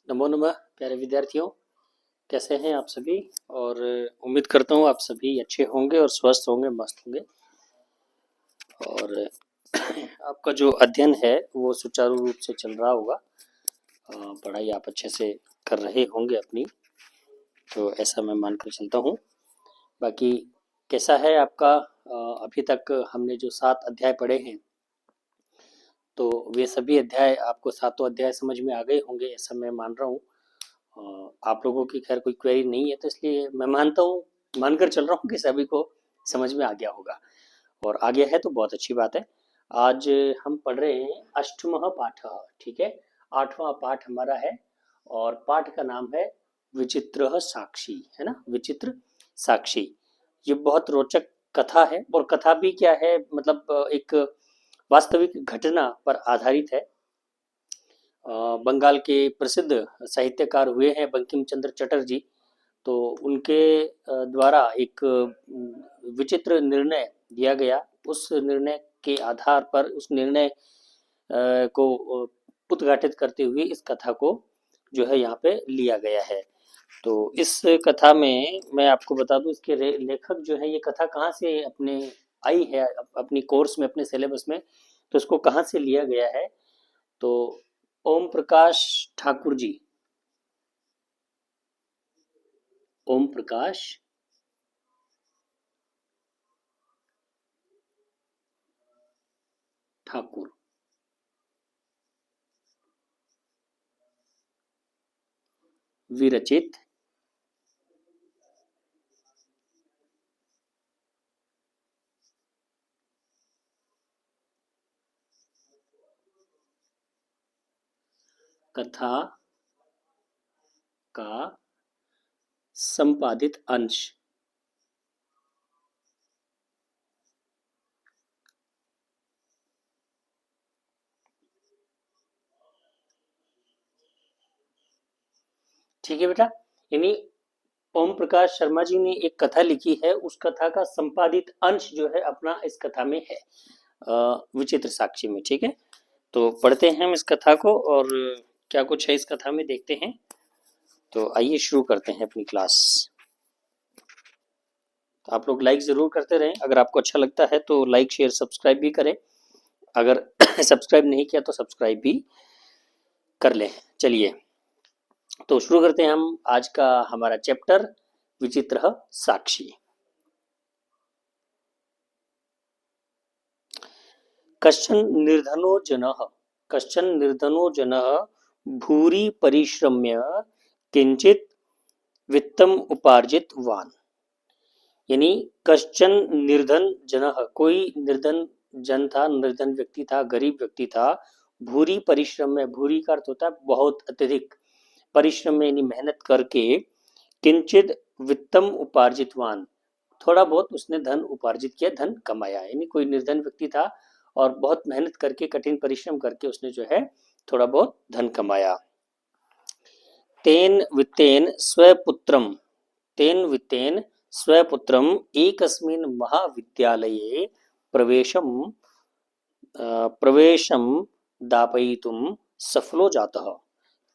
नमो नमः प्यारे विद्यार्थियों, कैसे हैं आप सभी। और उम्मीद करता हूँ आप सभी अच्छे होंगे और स्वस्थ होंगे, मस्त होंगे। और आपका जो अध्ययन है वो सुचारू रूप से चल रहा होगा। पढ़ाई आप अच्छे से कर रहे होंगे अपनी, तो ऐसा मैं मानकर चलता हूँ। बाकी कैसा है आपका, अभी तक हमने जो 7 अध्याय पढ़े हैं, तो वे सभी अध्याय आपको सातों अध्याय समझ में आ गए होंगे, ऐसा मैं मान रहा हूँ। आप लोगों की खैर कोई क्वेरी नहीं है, तो इसलिए मैं मानकर चल रहा हूँ कि सभी को समझ में आ गया होगा। और आ गया है तो बहुत अच्छी बात है। आज हम पढ़ रहे हैं अष्टमः पाठ। ठीक है, 8वां पाठ हमारा है और पाठ का नाम है विचित्र साक्षी, है ना, विचित्र साक्षी। ये बहुत रोचक कथा है, और कथा भी क्या है, मतलब एक वास्तविक घटना पर आधारित है। बंगाल के प्रसिद्ध साहित्यकार हुए हैं बंकिम चंद्र चटर्जी, तो उनके द्वारा एक विचित्र निर्णय दिया गया। उस निर्णय के आधार पर, उस निर्णय को उद्घाटित करते हुए इस कथा को जो है यहाँ पे लिया गया है। तो इस कथा में मैं आपको बता दूं, इसके लेखक जो है, ये कथा कहाँ से अपने आई है अपनी कोर्स में, अपने सिलेबस में, तो इसको कहाँ से लिया गया है, तो ओम प्रकाश ठाकुर जी, ओम प्रकाश ठाकुर विरचित कथा का संपादित अंश। ठीक है बेटा, यानी ओम प्रकाश शर्मा जी ने एक कथा लिखी है, उस कथा का संपादित अंश जो है अपना इस कथा में है, विचित्र साक्षी में। ठीक है, तो पढ़ते हैं हम इस कथा को, और क्या कुछ है इस कथा में देखते हैं। तो आइए शुरू करते हैं अपनी क्लास। तो आप लोग लाइक जरूर करते रहें, अगर आपको अच्छा लगता है तो लाइक शेयर सब्सक्राइब भी करें। अगर सब्सक्राइब नहीं किया तो सब्सक्राइब भी कर लें। चलिए, तो शुरू करते हैं हम आज का हमारा चैप्टर विचित्र साक्षी। कश्चन निर्धनो जनः भूरि परिश्रम्य किंचित वित्तम उपार्जितवान्। यानी कश्चन निर्धन जनः, कोई निर्धन जन था, निर्धन व्यक्ति था, गरीब व्यक्ति था। भूरि परिश्रम में, भूरि का अर्थ होता है बहुत अत्यधिक, परिश्रम में यानी मेहनत करके, किंचित वित्तम उपार्जितवान, थोड़ा बहुत उसने धन उपार्जित किया, धन कमाया। यानी कोई निर्धन व्यक्ति था और बहुत मेहनत करके, कठिन परिश्रम करके उसने जो है थोड़ा बहुत धन कमाया। तेन वित्तेन स्वपुत्रम, तेन वित्तेन स्वपुत्रम एकस्मिन् महाविद्यालये प्रवेशम प्रवेशम दापयितुम सफलो जातः।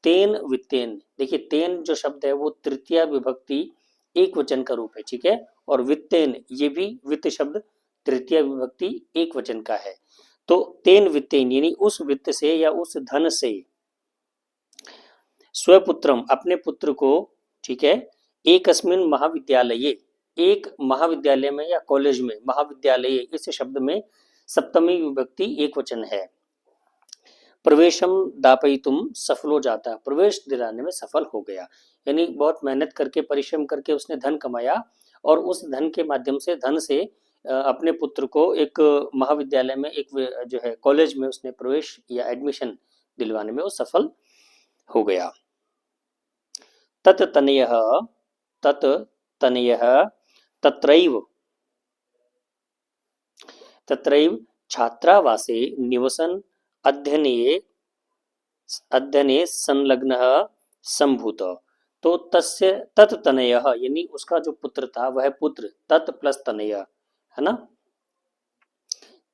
तेन वित्तेन, देखिए तेन जो शब्द है वो तृतीया विभक्ति एक वचन का रूप है। ठीक है, और वित्तेन ये भी वित्त शब्द तृतीया विभक्ति एक वचन का है। तो तेन वित्तेन यानी उस वित्त से या उस धन से, स्वपुत्रम अपने पुत्र को, ठीक है, एकस्मिन महाविद्यालये, एक महाविद्यालय में या कॉलेज में, महाविद्यालय इस शब्द में सप्तमी विभक्ति एक वचन है। प्रवेशम दापयितुम सफलो जाता, प्रवेश दिलाने में सफल हो गया। यानी बहुत मेहनत करके, परिश्रम करके उसने धन कमाया, और उस धन के माध्यम से, धन से अपने पुत्र को एक महाविद्यालय में, एक जो है कॉलेज में उसने प्रवेश या एडमिशन दिलवाने में वो सफल हो गया। तत्तनयः, तत्तनयः तत्रैव तत्रैव छात्रावासे निवसन अध्ययने अध्ययने संलग्नः संभूत। तो तस्य तत्तनयः यानी उसका जो पुत्र था, वह पुत्र, तत् प्लस तनय, है ना,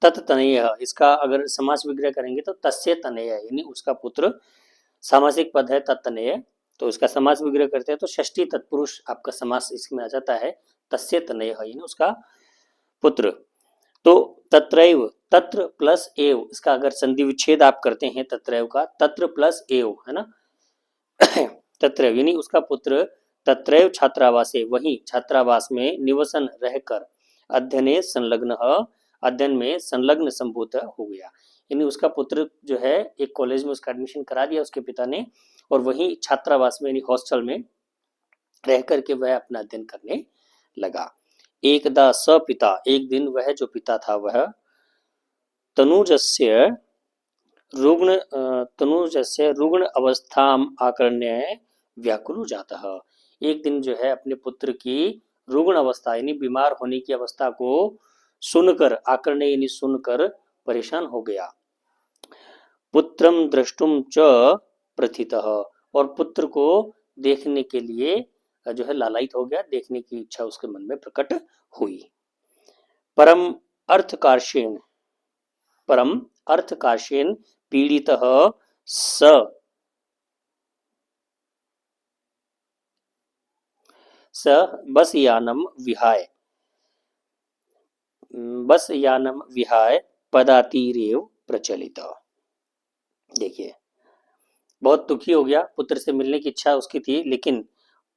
तत्तनयः, इसका अगर समास विग्रह करेंगे तो तस्य तनय यानी उसका पुत्र सामासिक पद है तत्तनय, तो इसका समास विग्रह करते हैं तो षष्ठी तत्पुरुष आपका समास इसमें आ जाता है, तस्य तनय है यानी उसका पुत्र। तो तत्रैव, तत्र प्लस एव, इसका अगर संधि विच्छेद आप करते हैं तत्रैव का, तत्र प्लस एव है ना तत्रैव यानी उसका पुत्र तत्रैव छात्रावासे, वही छात्रावास में निवसन रहकर अध्ययने संलग्न, अध्ययन में संलग्न संभूत हो गया। यानी उसका पुत्र जो है एक कॉलेज में उसका एडमिशन करा दिया उसके पिता ने, और वही छात्रावास में यानी हॉस्टल में रह करके वह अपना अध्ययन करने लगा। एकदा स पिता, एक दिन वह जो पिता था वह तनुजस्य रुग्ण अवस्थाम आकर्ण्य व्याकुलो जातः, एक दिन जो है अपने पुत्र की रुग्ण अवस्था यानी बीमार होने की अवस्था को सुनकर, आकर्ण्य यानी सुनकर परेशान हो गया। पुत्रम द्रष्टुम च प्रथितः, और पुत्र को देखने के लिए जो है लालायित हो गया, देखने की इच्छा उसके मन में प्रकट हुई। परम अर्थकार्षेण, परम अर्थकार्षेण पीड़ितः स बस यानम विहाय पदातीरेव प्रचलित। देखिए बहुत दुखी हो गया, पुत्र से मिलने की इच्छा उसकी थी, लेकिन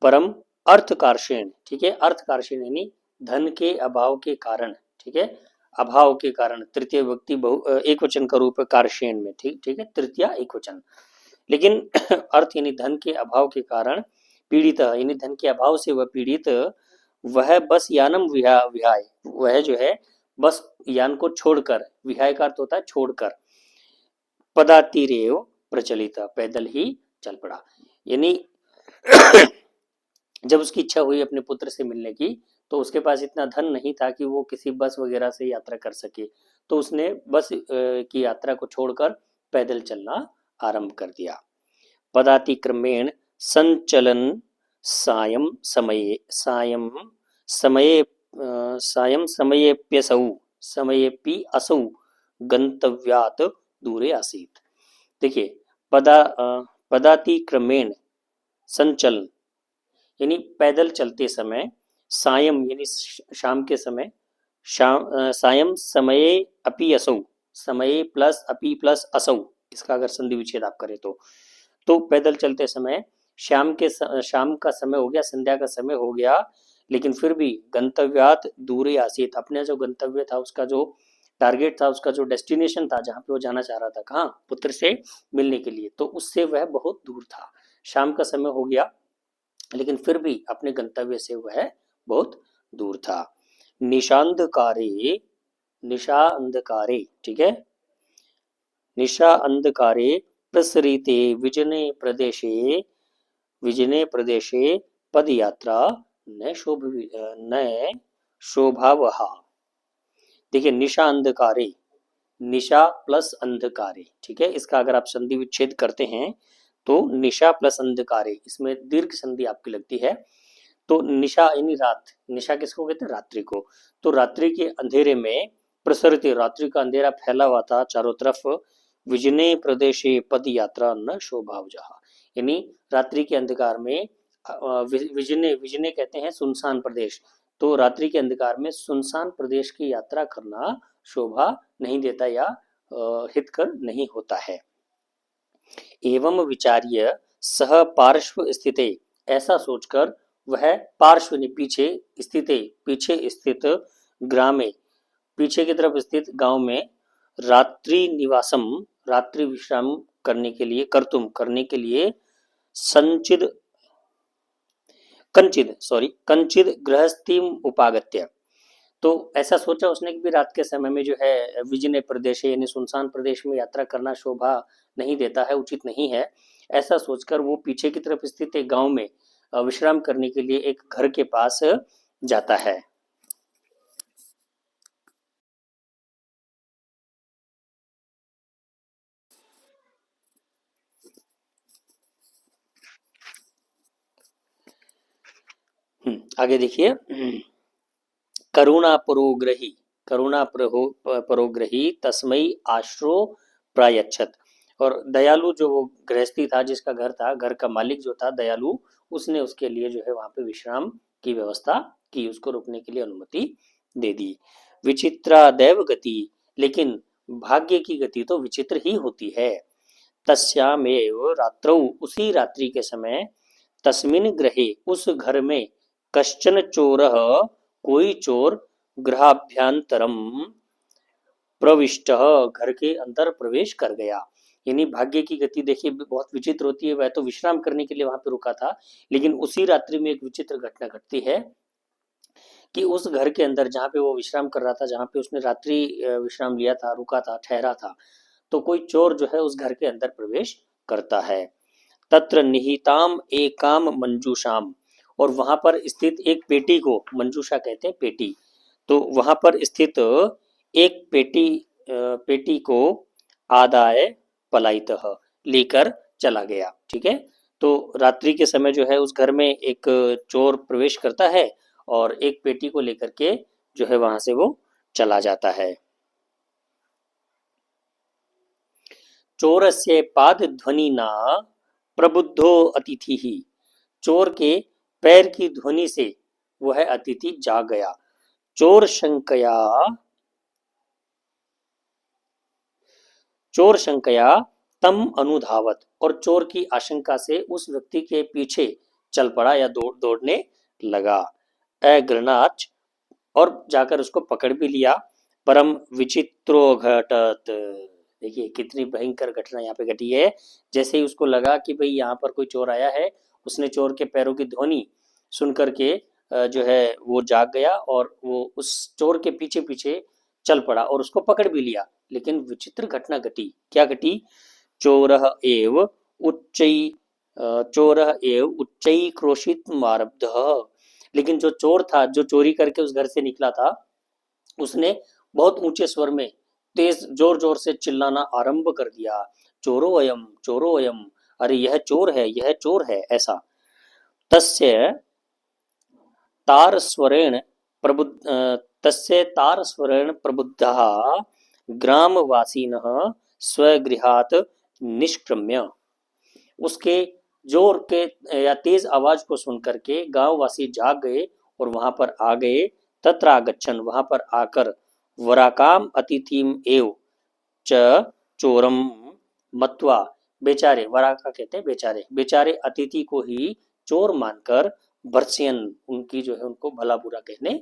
परम अर्थकार्षेण, ठीक है, अर्थकार्षेण यानी धन के अभाव के कारण, ठीक है, अभाव के कारण, तृतीय व्यक्ति बहु एक वचन का रूप है कार्षेण में, ठीक ठीक है, तृतीय एक वचन, लेकिन अर्थ यानी धन के अभाव के कारण, पीड़ित यानी धन के अभाव से वह पीड़ित, वह बस यानम विहाय, वह जो है बस यान को छोड़कर, विहाय का अर्थ होता है छोड़कर, पदातीरेव प्रचलित, पैदल ही चल पड़ा। यानी जब उसकी इच्छा हुई अपने पुत्र से मिलने की, तो उसके पास इतना धन नहीं था कि वो किसी बस वगैरह से यात्रा कर सके, तो उसने बस की यात्रा को छोड़कर पैदल चलना आरंभ कर दिया। पदातिक्रमेण संचलन सायं समयेप्यसौ गंतव्यात् दूरे आसीत्। देखिए पदातिक्रमेण संचलन यानी पैदल चलते समय, सायं यानी शाम के समय, सायं समये अपि असौ, समये प्लस अपि प्लस असौ, इसका अगर संधि विच्छेद आप करें तो पैदल चलते समय शाम का समय हो गया, संध्या का समय हो गया, लेकिन फिर भी गंतव्यात दूरे आसीत, अपने जो गंतव्य था, उसका जो टारगेट था, उसका जो डेस्टिनेशन था, जहाँ पे वो जाना चाह रहा था, कहाँ, पुत्र से मिलने के लिए, तो उससे वह बहुत दूर था, शाम का समय हो गया, लेकिन फिर भी अपने गंतव्य से वह बहुत दूर था। निशा अंधकारे, ठीक है, निशा अंधकारे प्रसरिते विजने प्रदेशे पदयात्रा न शोभावहा। देखिए निशा अंधकारे, निशा प्लस अंधकारे, ठीक है, इसका अगर आप संधि विच्छेद करते हैं तो निशा प्लस अंधकारे, इसमें दीर्घ संधि आपकी लगती है, तो निशा यानी रात, निशा किसको कहते हैं, रात्रि को, तो रात्रि के अंधेरे में प्रसरित, रात्रि का अंधेरा फैला हुआ था चारों तरफ, विजने प्रदेशे पद यात्रा न शोभावजहा, यानी रात्रि के अंधकार में विजने कहते हैं सुनसान प्रदेश, तो रात्रि के अंधकार में सुनसान प्रदेश की यात्रा करना शोभा नहीं देता या हितकर नहीं होता है। एवं विचार्य सह पार्श्व स्थिते, ऐसा सोचकर वह पार्श्व पीछे स्थित ग्रामे, पीछे की तरफ स्थित गांव में रात्रि निवासम, रात्रि विश्राम करने के लिए कंचिद गृहस्थी उपागत्य, तो ऐसा सोचा उसने कि भी रात के समय में जो है विजय प्रदेश यानी सुनसान प्रदेश में यात्रा करना शोभा नहीं देता है, उचित नहीं है, ऐसा सोचकर वो पीछे की तरफ स्थित एक गांव में विश्राम करने के लिए एक घर के पास जाता है। आगे देखिए, करुणा परोग्रही तस्मै आश्रो प्रायच्छत, और दयालु जो वो गृहस्थी था, जिसका घर था, घर का मालिक जो था दयालु, उसने उसके लिए जो है वहां पे विश्राम की व्यवस्था की, उसको रुकने के लिए अनुमति दे दी। विचित्रा दैव गति, लेकिन भाग्य की गति तो विचित्र ही होती है। तस्यामेव रात्रौ, उसी रात्रि के समय, तस्मिन् गृहे, उस घर में, कश्चन चोरः, कोई चोर, गृहाभ्यंतरम प्रविष्ट, घर के अंदर प्रवेश कर गया। यानी भाग्य की गति देखिए बहुत विचित्र होती है। वह तो विश्राम करने के लिए वहां पे रुका था, लेकिन उसी रात्रि में एक विचित्र घटना घटती है कि उस घर के अंदर जहाँ पे वो विश्राम कर रहा था, जहाँ पे उसने रात्रि विश्राम लिया था, रुका था, ठहरा था, तो कोई चोर जो है उस घर के अंदर प्रवेश करता है। तत्र निहिताम एकाम मंजूषाम, और वहां पर स्थित एक पेटी को, मंजूषा कहते हैं पेटी, तो वहां पर स्थित एक पेटी को आदाय पलायितः, लेकर चला गया। ठीक है, तो रात्रि के समय जो है उस घर में एक चोर प्रवेश करता है और एक पेटी को लेकर के जो है वहां से वो चला जाता है। चोरस्य पाद ध्वनि न प्रबुद्धो अतिथि ही, चोर के पैर की ध्वनि से वह अतिथि जाग गया। चोर शंकया, चोर शंकया तम अनुधावत, और चोर की आशंका से उस व्यक्ति के पीछे चल पड़ा या दौड़ने लगा। अग्रणाच, और जाकर उसको पकड़ भी लिया। परम विचित्रो घटत, देखिए कितनी भयंकर घटना यहाँ पे घटी है। जैसे ही उसको लगा कि भाई यहाँ पर कोई चोर आया है, उसने चोर के पैरों की ध्वनि सुन करके जो है वो जाग गया और वो उस चोर के पीछे पीछे चल पड़ा और उसको पकड़ भी लिया। लेकिन विचित्र घटना घटी। क्या घटी? चोरः एव उच्चै चोरः एव उच्चै क्रोशित मारब्धः, लेकिन जो चोर था, जो चोरी करके उस घर से निकला था, उसने बहुत ऊंचे स्वर में तेज जोर जोर से चिल्लाना आरंभ कर दिया। चोरो अयम, चोरो अयम, अरे यह चोर है, यह चोर है, ऐसा। तस्य तारस्वरेण प्रबुद्ध तस्य तारस्वरेण प्रबुद्धः ग्रामवासिनः स्वगृहात् निष्क्रम्य, उसके जोर के या तेज आवाज को सुनकर के गांववासी जाग गए और वहां पर आ गए। तत्र आगच्छन, वहां पर आकर, वराकाम अतिथिम एव च चोरम मत्वा, बेचारे, वराका कहते हैं बेचारे, बेचारे अतिथि को ही चोर मानकर भर्त्सयन, उनकी जो है उनको भला बुरा कहने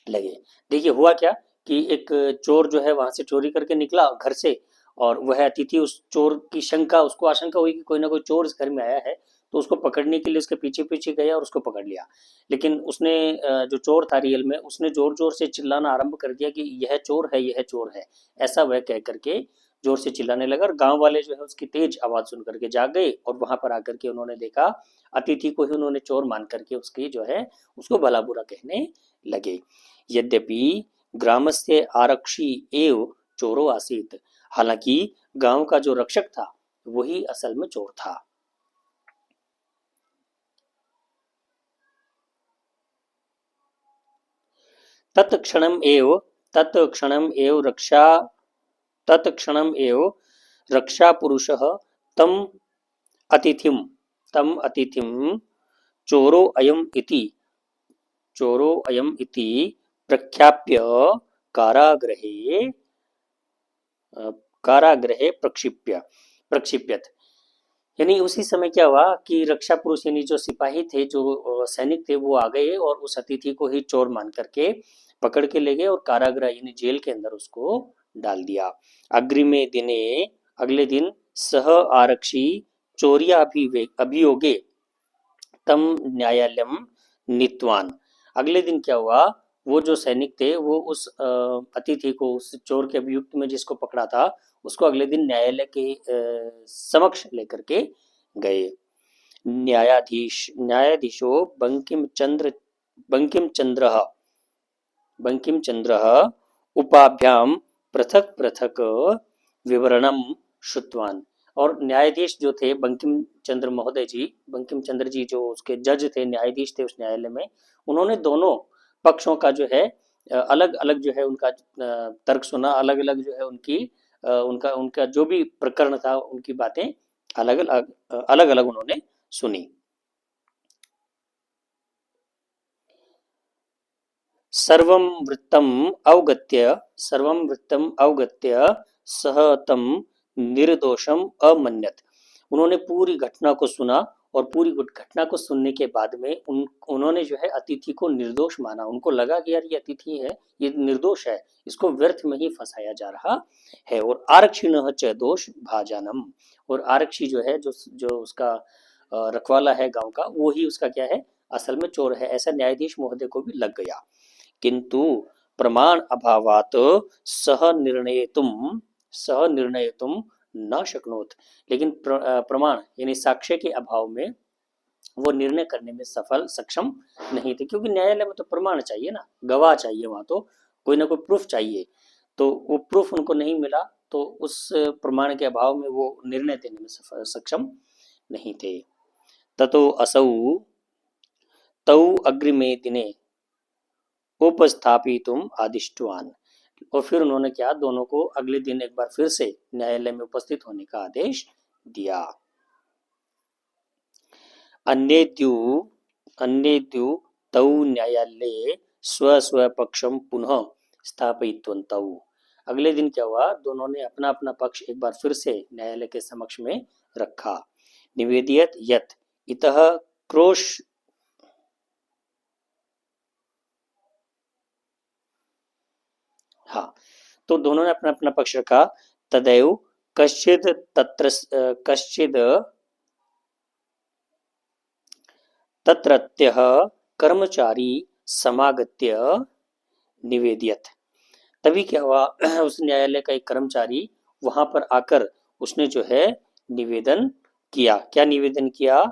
लगे। देखिए हुआ क्या कि एक चोर जो है वहां से चोरी करके निकला घर से, और वह अतिथि, उस चोर की शंका, उसको आशंका हुई कि कोई ना कोई चोर इस घर में आया है, तो उसको पकड़ने के लिए उसके पीछे पीछे गया और उसको पकड़ लिया। लेकिन उसने जो चोर था रियल में, उसने जोर जोर से चिल्लाना आरंभ कर दिया कि यह चोर है, यह चोर है, ऐसा वह कह करके जोर से चिल्लाने लगा। और गांव वाले जो है उसकी तेज आवाज सुन करके जाग गए और वहां पर आकर के उन्होंने देखा, अतिथि को ही उन्होंने चोर मान करके उसकी जो है उसको भला बुरा कहने लगे। यद्यपि ग्रामस्य आरक्षी एव चोरो आसीत, हालांकि गांव का जो रक्षक था वही असल में चोर था। तत्क्षणम एव तत्क्षणम एव रक्षा तत्क्षणम एव रक्षा पुरुषः तम अतिथिम चोरो अयम इति चोरो अयम इति प्रख्याप्य कारागृहे कारागृहे प्रक्षिप्यत। यानी उसी समय क्या हुआ कि रक्षा पुरुष यानी जो सिपाही थे, जो सैनिक थे, वो आ गए और उस अतिथि को ही चोर मान करके पकड़ के ले गए और कारागृह यानी जेल के अंदर उसको डाल दिया। अग्रिमे दिने, अगले दिन, सह आरक्षी चोरिया अभियोगे तम न्यायालयम नीतवान। अगले दिन क्या हुआ, वो जो सैनिक थे वो उस अतिथि को, उस चोर के अभियुक्त में जिसको पकड़ा था, उसको अगले दिन न्यायालय के समक्ष लेकर के गए। न्यायाधीशो बंकिम चंद्र उपाभ्याम पृथक पृथक विवरणम श्रुतवान। और न्यायाधीश जो थे बंकिम चंद्र महोदय जी, बंकिम चंद्र जी जो उसके जज थे, न्यायाधीश थे उस न्यायालय में, उन्होंने दोनों पक्षों का जो है अलग अलग जो है उनका तर्क सुना, अलग अलग जो है उनकी उनका उनका जो भी प्रकरण था उनकी बातें अलग अलग उन्होंने सुनी। सर्वं वृत्तम अवगत्य सह तं निर्दोषम अमन्यत। उन्होंने पूरी घटना को सुना और पूरी घटना को सुनने के बाद में उन्होंने जो है अतिथि को निर्दोष माना। उनको लगा कि यार ये अतिथि है, ये निर्दोष है, इसको व्यर्थ में ही फंसाया जा रहा है। और आरक्षिण च दोष भाजनम, और आरक्षी जो है, जो जो उसका रखवाला है गांव का, वो ही उसका क्या है, असल में चोर है, ऐसा न्यायाधीश महोदय को भी लग गया। किंतु प्रमाण अभावात सह निर्णयतुम न शक्नोत। लेकिन प्रमाण यानी साक्ष्य के अभाव में वो निर्णय करने में सक्षम नहीं थे, क्योंकि न्यायालय में तो प्रमाण चाहिए ना, गवाह चाहिए, वहां तो कोई ना कोई प्रूफ चाहिए। तो वो प्रूफ उनको नहीं मिला, तो उस प्रमाण के अभाव में वो निर्णय देने में सक्षम नहीं थे। ततो असौ तौ अग्रिमे दिने उपस्थापितुम आदिष्टवान। और फिर उन्होंने क्या, दोनों को अगले दिन एक बार फिर से न्यायालय में उपस्थित होने का आदेश दिया। अन्येद्यु तौ न्यायालये स्व स्व पक्षम पुनः स्थापयित्वन्तौ। अगले दिन क्या हुआ, दोनों ने अपना अपना पक्ष एक बार फिर से न्यायालय के समक्ष में रखा। निवेदियत यत इतः क्रोश, हाँ, तो दोनों ने अपना अपना पक्ष रखा। तदैव कश्चिद तत्रत्यः कर्मचारी समागत्य निवेदियत। तभी क्या हुआ, उस न्यायालय का एक कर्मचारी वहां पर आकर उसने जो है निवेदन किया। क्या निवेदन किया,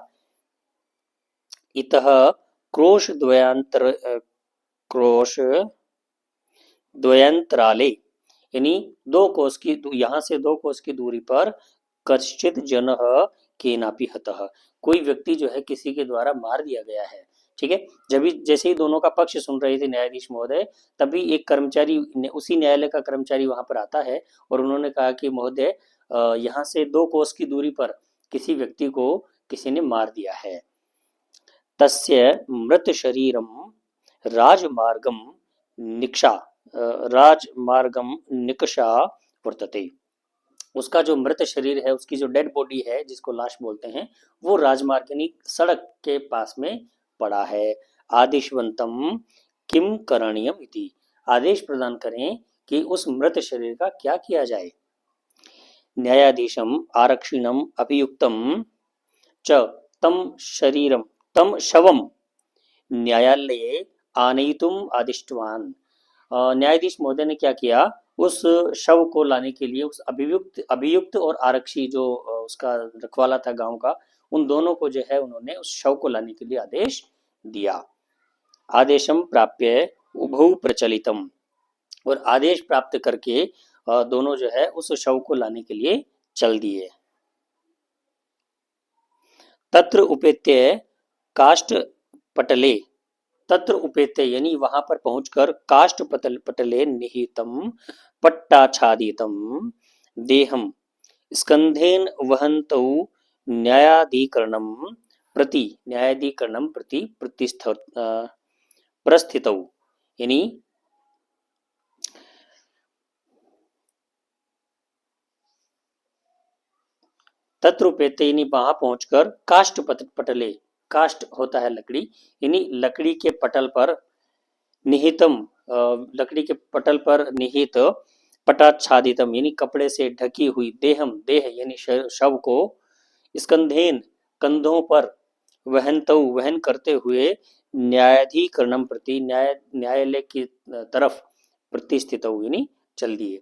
इतः क्रोश द्वयंतराले, यानी यहाँ से 2 कोस की दूरी पर कश्चित जनः केनापि हतः, कोई व्यक्ति जो है किसी के द्वारा मार दिया गया है। ठीक है, जैसे ही दोनों का पक्ष सुन रहे थे न्यायाधीश महोदय, तभी एक कर्मचारी, उसी न्यायालय का कर्मचारी वहां पर आता है और उन्होंने कहा कि महोदय, यहाँ से 2 कोस की दूरी पर किसी व्यक्ति को किसी ने मार दिया है। तस्य मृत शरीरम राजमार्गम निकषा वर्तते। उसका जो मृत शरीर है, उसकी जो डेड बॉडी है, जिसको लाश बोलते हैं, वो राजमार्ग यानी सड़क के पास में पड़ा है। आदेशवंतम किम करणीयम इति, आदेश प्रदान करें कि उस मृत शरीर का क्या किया जाए। न्यायाधीशम आरक्षिणम अभियुक्तम च तम शवम न्यायालये आनयितुम आदिष्टवान। न्यायाधीश महोदय ने क्या किया, उस शव को लाने के लिए उस अभियुक्त और आरक्षी जो उसका रखवाला था गांव का, उन दोनों को जो है उन्होंने उस शव को लाने के लिए आदेश दिया। आदेशम प्राप्य उभौ प्रचलितम, और आदेश प्राप्त करके दोनों जो है उस शव को लाने के लिए चल दिए। तत्र उपेत्य काष्ठ पटले, तत्र उपेत्य यानी वहां पर पहुंचकर काष्ठ पटले निहितम पट्टाच्छादितम देहम स्कंधेन वहन्तौ न्यायाधिकरणम प्रति प्रस्थितौ, यानी तत्र उपेत्य यानी वहां पहुंचकर काष्ठ पटले, काष्ठ होता है लकड़ी, यानी लकड़ी के पटल पर निहितम, लकड़ी के पटल पर निहित पटाच्छादितम यानी कपड़े से ढकी हुई देह यानी शव को स्कंधेन कंधों पर वहन करते हुए न्यायाधिकरणम प्रति न्यायालय की तरफ प्रतिष्ठित यानी चल दिए।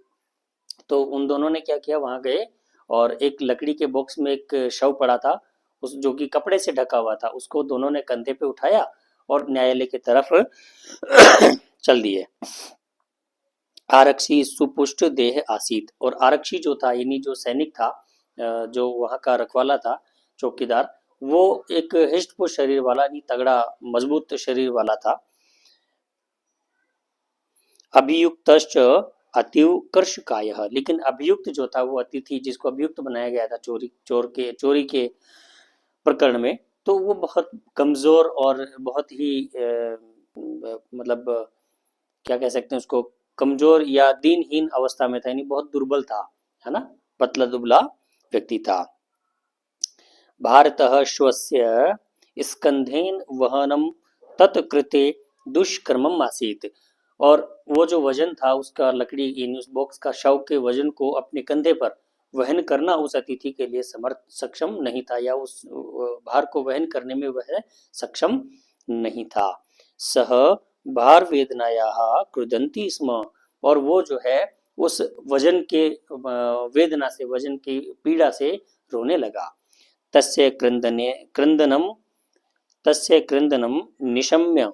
तो उन दोनों ने क्या किया, वहां गए और एक लकड़ी के बॉक्स में एक शव पड़ा था, उस जो कि कपड़े से ढका हुआ था, उसको दोनों ने कंधे पे उठाया और न्यायालय की तरफ चल दिए। आरक्षी सुपुष्ट देह आसीत, और आरक्षी जो था यानी जो सैनिक था, जो वहां का रखवाला था, चौकीदार, वो एक हिष्टपुष्ट शरीर वाला यानी तगड़ा मजबूत शरीर वाला था। अभियुक्तश्च अतीव कर्षकायः, लेकिन अभियुक्त जो था वो अतिथि जिसको अभियुक्त बनाया गया था चोरी के प्रकरण में, तो वो बहुत कमजोर और बहुत ही मतलब क्या कह सकते हैं उसको, कमजोर या दीनहीन अवस्था में था, यानी बहुत दुर्बल था, है ना, पतला दुबला व्यक्ति था। भारतः स्वस्य स्कंधेन वहनम तत्कृते दुष्कर्मम आसीत्, और वो जो वजन था उसका, लकड़ी यानी उस बॉक्स का शव के वजन को अपने कंधे पर वहन करना उस अतिथि के लिए सक्षम नहीं था, या उस भार को वहन करने में वह सक्षम नहीं था। सह भार वेदनाया क्रुदंती स्म, और वो जो है उस वजन के वेदना से, वजन की पीड़ा से रोने लगा। तस्य क्रंदनम निशम्य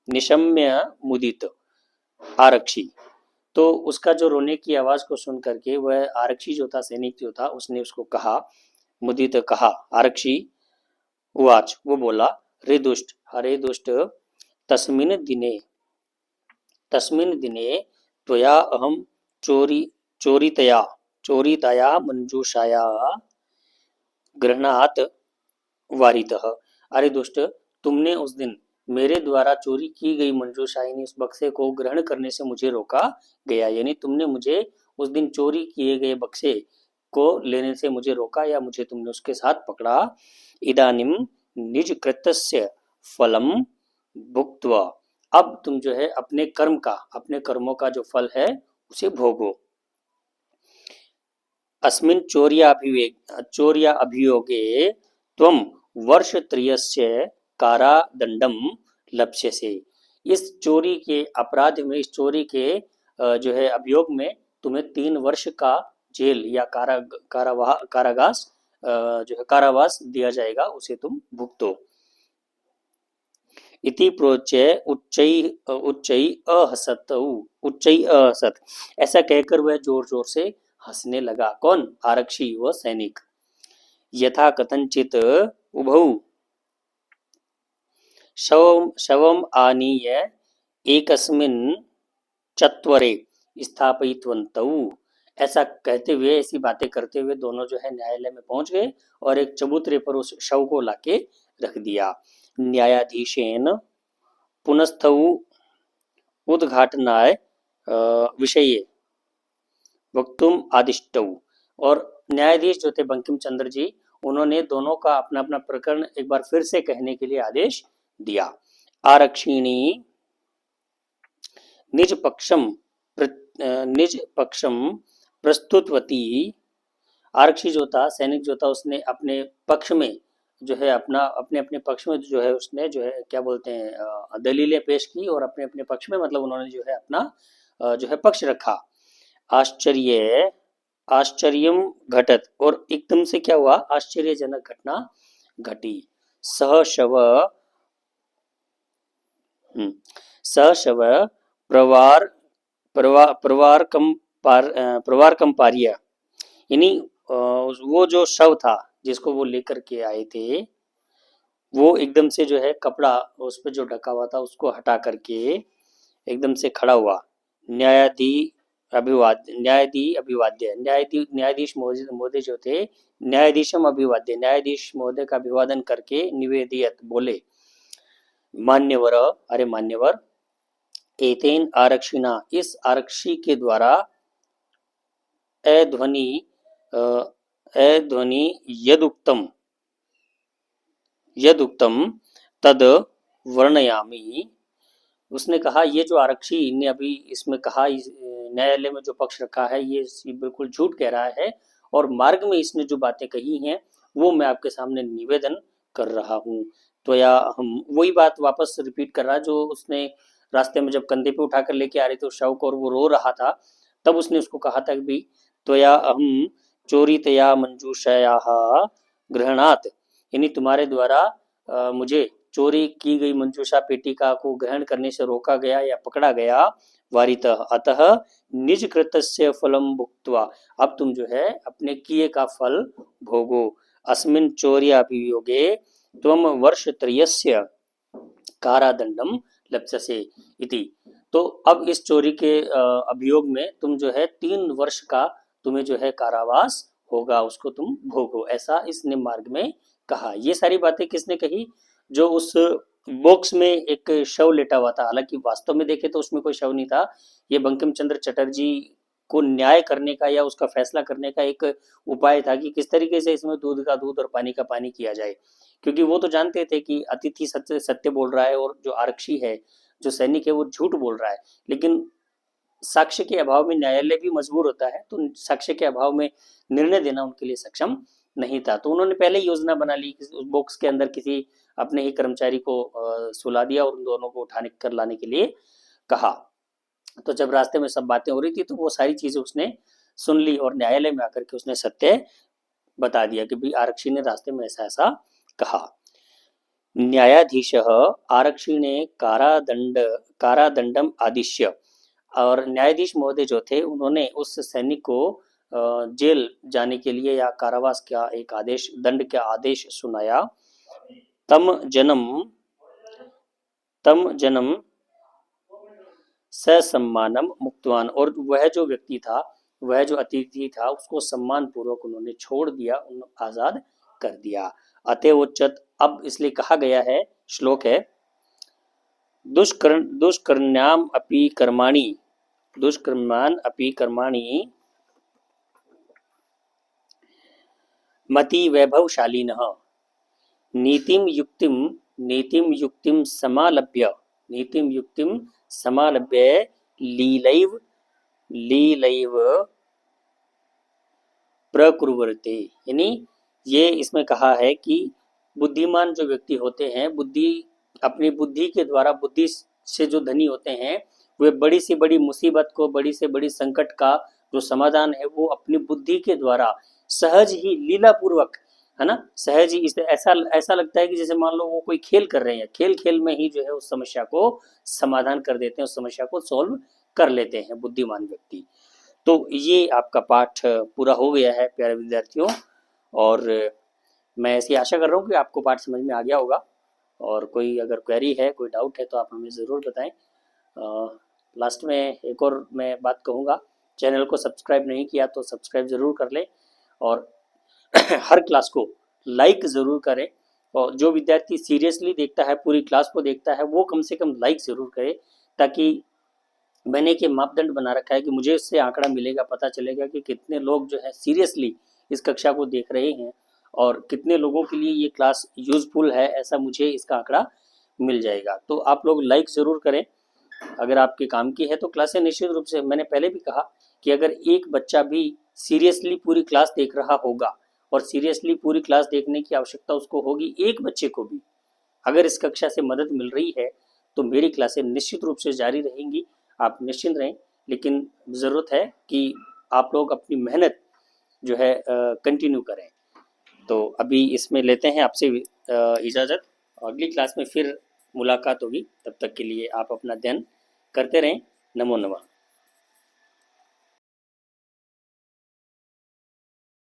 निशम्य मुदित आरक्षी, तो उसका जो रोने की आवाज को सुन करके वह आरक्षी जो था, सैनिक जो था, उसने उसको कहा, मुदित कहा, आरक्षी उवाच वो बोला, हरे दुष्ट तस्मिन् दिने त्वया अहम चोरितया मंजूषाया गृहणात वारितः। अरे दुष्ट, तुमने उस दिन मेरे द्वारा चोरी की गई मंजूषा यानी इस बक्से को ग्रहण करने से मुझे रोका गया, यानी तुमने मुझे उस दिन चोरी किए गए बक्से को लेने से मुझे रोका, या मुझे तुमने उसके साथ पकड़ा। इदानीम निज कृत्यस्य फलम भुक्त्वा, अब तुम जो है अपने कर्मों का जो फल है उसे भोगो। अस्मिन् चौर्या अभियोगे त्वं वर्षत्रयस्य कारादंडम लप्स्यसे। इस चोरी के अपराध में, इस चोरी के जो है अभियोग में तुम्हें 3 वर्ष का जेल या कारावास जो है कारावास दिया जाएगा, उसे तुम भुगतो। इति प्रोच्य उच्चै अहसत, ऐसा कहकर वह जोर जोर से हंसने लगा। कौन? आरक्षी, व सैनिक। यथा कथंचित उभौ शवम आनीय एकस्मिन् चत्वरे स्थापयितवन्तौ, ऐसा कहते हुए, ऐसी बातें करते हुए दोनों जो है न्यायालय में पहुंच गए और एक चबूतरे पर उस शव को लाके रख दिया। न्यायाधीशेन पुनस्थौ उद्घाटनाय विषये वक्तुम आदिष्टौ, और न्यायाधीश जो थे बंकिम चंद्र जी, उन्होंने दोनों का अपना अपना प्रकरण एक बार फिर से कहने के लिए आदेश दिया। आरक्षिणी निज पक्षम प्रस्तुतवती, आरक्षी जो था, सैनिक जो था, उसने अपने पक्ष में जो है अपने अपने पक्ष में जो है उसने जो है क्या बोलते हैं दलीलें पेश की, और अपने अपने पक्ष में मतलब उन्होंने जो है अपना जो है पक्ष रखा। आश्चर्यम घटत, और एकदम से क्या हुआ, आश्चर्यजनक घटना घटी। सह शव प्रवार कंपारिया, यानी वो जो शव था जिसको वो लेकर के आए थे, वो एकदम से जो है कपड़ा उस पर जो ढका हुआ था उसको हटा करके एकदम से खड़ा हुआ। न्यायाधीश महोदय जो थे, न्यायाधीशम अभिवाद्य, न्यायाधीश महोदय का अभिवादन करके निवेदियत, बोले, मान्यवर, अरे मान्यवर, एतेन आरक्षिणा, इस आरक्षी के द्वारा अध्वनि यदुक्तम तद वर्णयामि। उसने कहा, ये जो आरक्षी ने अभी इसमें कहा, इस न्यायालय में जो पक्ष रखा है, ये बिल्कुल झूठ कह रहा है, और मार्ग में इसने जो बातें कही हैं वो मैं आपके सामने निवेदन कर रहा हूँ। तो या हम वही बात वापस रिपीट कर रहा है जो उसने रास्ते में जब कंधे पे उठाकर लेके आ रहे थे उस शव को और वो रो रहा था, तब उसने उसको कहा था कि भाई त्वया अहम चोरितया मंजूषया गृहणात, यानी तुम्हारे द्वारा मुझे चोरी की गई मंजूषा पेटिका को ग्रहण करने से रोका गया या पकड़ा गया। वारितः, अतः निज कृतस्य फलम भुक्त्वा, अब तुम जो है अपने किए का फल भोगो। अस्मिन् चौर्याभियोगे त्वम वर्षत्रयस्य कारादंडम लप्स्यसे इति। तो तो अब इस चोरी के अभियोग में तुम जो है 3 वर्ष का तुम्हें जो है कारावास होगा, उसको तुम भोगो, ऐसा इस निम्न में कहा। ये सारी बातें किसने कही? जो उस बॉक्स में एक शव लेटा हुआ था, हालांकि वास्तव में देखे तो उसमें कोई शव नहीं था। ये बंकिम चंद्र चटर्जी को न्याय करने का या उसका फैसला करने का एक उपाय था कि किस तरीके से इसमें दूध का दूध और पानी का पानी किया जाए, क्योंकि वो तो जानते थे कि अतिथि सत्य सत्य बोल रहा है और जो आरक्षी है, जो सैनिक है, वो झूठ बोल रहा है। लेकिन साक्ष्य के अभाव में न्यायालय भी मजबूर होता है, तो साक्ष्य के अभाव में निर्णय देना उनके लिए सक्षम नहीं था। तो उन्होंने पहले ही योजना बना ली कि उस बॉक्स के अंदर किसी अपने ही कर्मचारी को सुला दिया और उन दोनों को उठाने कर लाने के लिए कहा। तो जब रास्ते में सब बातें हो रही थी तो वो सारी चीजें उसने सुन ली और न्यायालय में आकर के उसने सत्य बता दिया कि भाई आरक्षी ने रास्ते में ऐसा ऐसा कहा। न्यायाधीश आरक्षिणे कारादंडम आदिश्य, और न्यायाधीश महोदय जो थे उन्होंने उस सैनिक को जेल जाने के लिए या कारावास का एक आदेश, दंड का आदेश सुनाया। तम जन्म ससम्मानम मुक्तवान, और वह जो व्यक्ति था, वह जो अतिथि था, उसको सम्मान पूर्वक उन्होंने छोड़ दिया, उन आजाद कर दिया। अतएवोच्चत, अब इसलिए कहा गया है, श्लोक है, दुष्कर्ण्याम अपि कर्माणि, दुष्कर्मान अपि कर्माणि मति वैभवशालिनः नीतिम युक्तिम समालभ्य लीलैव प्रकुर्वते। यानी ये इसमें कहा है कि बुद्धिमान जो व्यक्ति होते हैं, अपनी बुद्धि के द्वारा, बुद्धि से जो धनी होते हैं, वे बड़ी से बड़ी मुसीबत को, बड़ी से बड़ी संकट का जो समाधान है वो अपनी बुद्धि के द्वारा सहज ही, लीला पूर्वक, है ना, सहज ही, ऐसा ऐसा लगता है कि जैसे मान लो वो कोई खेल कर रहे हैं, खेल खेल में ही जो है उस समस्या को समाधान कर देते हैं, उस समस्या को सॉल्व कर लेते हैं बुद्धिमान व्यक्ति। तो ये आपका पाठ पूरा हो गया है प्यारे विद्यार्थियों, और मैं ऐसी आशा कर रहा हूँ कि आपको पाठ समझ में आ गया होगा। और कोई अगर क्वेरी है, कोई डाउट है, तो आप हमें ज़रूर बताएं। लास्ट में एक और मैं बात कहूँगा, चैनल को सब्सक्राइब नहीं किया तो सब्सक्राइब ज़रूर कर लें, और हर क्लास को लाइक ज़रूर करें। और जो विद्यार्थी सीरियसली देखता है, पूरी क्लास को देखता है, वो कम से कम लाइक ज़रूर करे, ताकि मैंने एक मापदंड बना रखा है कि मुझे इससे आंकड़ा मिलेगा, पता चलेगा कि कितने लोग जो है सीरियसली इस कक्षा को देख रहे हैं और कितने लोगों के लिए ये क्लास यूजफुल है, ऐसा मुझे इसका आंकड़ा मिल जाएगा। तो आप लोग लाइक ज़रूर करें, अगर आपके काम की है तो क्लासें निश्चित रूप से, मैंने पहले भी कहा कि अगर एक बच्चा भी सीरियसली पूरी क्लास देख रहा होगा, और सीरियसली पूरी क्लास देखने की आवश्यकता उसको होगी, एक बच्चे को भी अगर इस कक्षा से मदद मिल रही है, तो मेरी क्लासें निश्चित रूप से जारी रहेंगी, आप निश्चिंत रहें। लेकिन ज़रूरत है कि आप लोग अपनी मेहनत जो है कंटिन्यू करें। तो अभी इसमें लेते हैं आपसे इजाज़त, अगली क्लास में फिर मुलाकात होगी। तब तक के लिए आप अपना ध्यान करते रहें। नमो नमः।